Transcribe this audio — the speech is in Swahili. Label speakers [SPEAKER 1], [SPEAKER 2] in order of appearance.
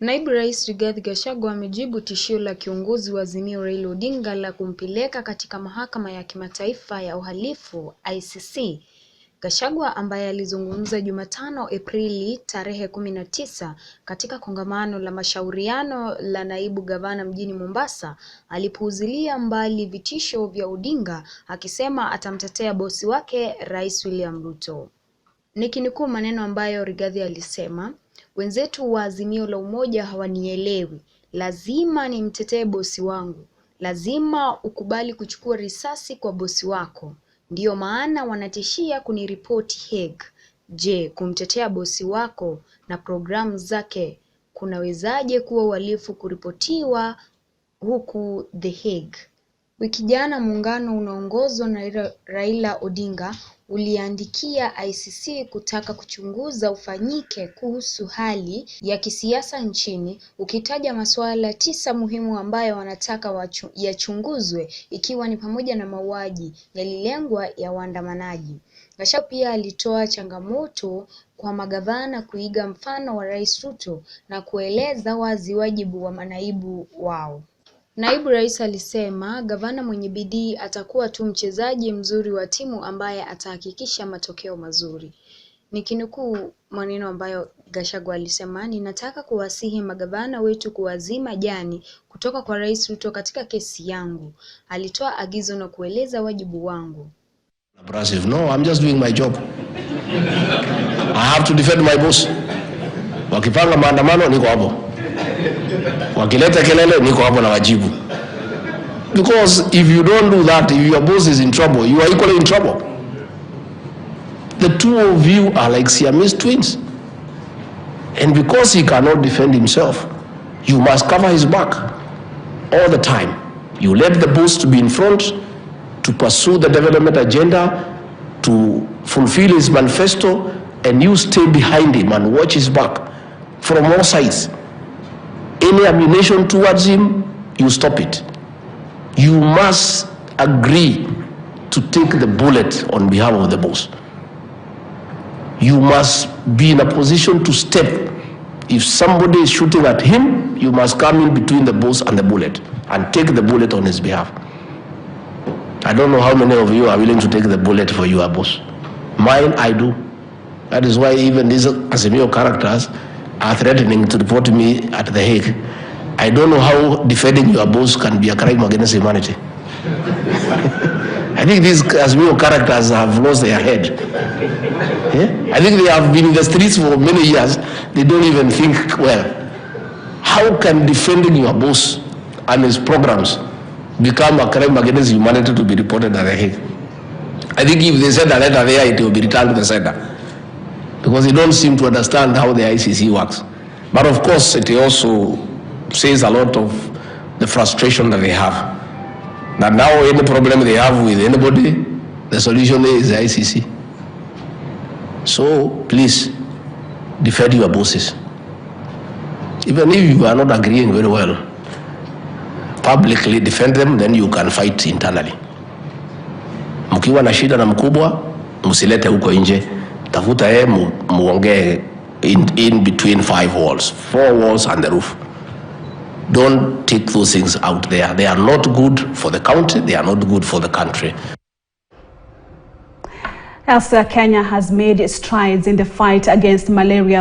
[SPEAKER 1] Naibu Rais President Gachagua amejibu tishio la kiongozi wa Azimio Raila Odinga la kumpeleka katika mahakama ya kimataifa ya uhalifu ICC. Gachagua ambaye alizungumza Jumatano Aprili tarehe 19 katika kongamano la mashauriano la naibu gavana mjini Mombasa, alipuuzilia mbali vitisho vya Odinga akisema atamtetea bosi wake Rais William Ruto. Nikinukuu maneno ambayo Rigathi alisema: "Wenzetu wa Azimio la Umoja hawanielewi. Lazima nimtetee bosi wangu. Lazima ukubali kuchukua risasi kwa bosi wako. Ndiyo maana wanatishia kuniripoti Hague. Je, kumtetea bosi wako na programu zake kunawezaje kuwa uhalifu kuripotiwa huku The Hague?" Wiki jana muungano unaongozwa na Raila Odinga uliandikia ICC kutaka kuchunguza ufanyike kuhusu hali ya kisiasa nchini, ukitaja masuala 9 muhimu ambayo wanataka yachunguzwe, ikiwa ni pamoja na mauaji yalilengwa ya waandamanaji. Gachagua pia alitoa changamoto kwa magavana kuiga mfano wa Rais Ruto na kueleza wazi wajibu wa manaibu wao. Naibu Rais alisema gavana mwenye bidii atakuwa tu mchezaji mzuri wa timu ambaye atahakikisha matokeo mazuri. Nikinukuu maneno ambayo Gachagua alisema: "Ninataka kuwasihi magavana wetu kuwazima jani kutoka kwa Rais Ruto katika kesi yangu. Alitoa agizo na kueleza wajibu wangu."
[SPEAKER 2] No, I'm just doing my job. I have to defend my boss. Wakipanga maandamano niko hapo. Wakileta kelele niko hapo na wajibu. Because if you don't do that, if your boss is in trouble, you are equally in trouble. The two of you are like Siamese twins. And because he cannot defend himself, you must cover his back all the time. You let the boss to be in front, to pursue the development agenda, to fulfill his manifesto, and you stay behind him and watch his back from all sides. Any ammunition towards him, you stop it. You must agree to take the bullet on behalf of the boss. You must be in a position to step. If somebody is shooting at him, you must come in between the boss and the bullet and take the bullet on his behalf. I don't know how many of you are willing to take the bullet for your boss. Mine, I do. That is why even these Azimio characters are threatening to report me at The Hague. I don't know how defending your boss can be a crime against humanity. I think these Azimio characters have lost their head. Yeah? I think they have been in the streets for many years. They don't even think well. How can defending your boss and his programs become a crime against humanity to be reported at The Hague? I think if they send a letter there, it will be returned to the sender, because they don't seem to understand how the ICC works. But of course, it also says a lot of the frustration that they have. That now any problem they have with anybody, the solution is the ICC. So please, defend your bosses. Even if you are not agreeing very well, publicly defend them, then you can fight internally. Mkiwa na shida na mkubwa, msilete huko nje. Tafuta muongee in between 5 walls, 4 walls and the roof. Don't take those things out there. They are not good for the country. They are not good for the country.
[SPEAKER 3] Elsewhere, Kenya has made strides in the fight against malaria.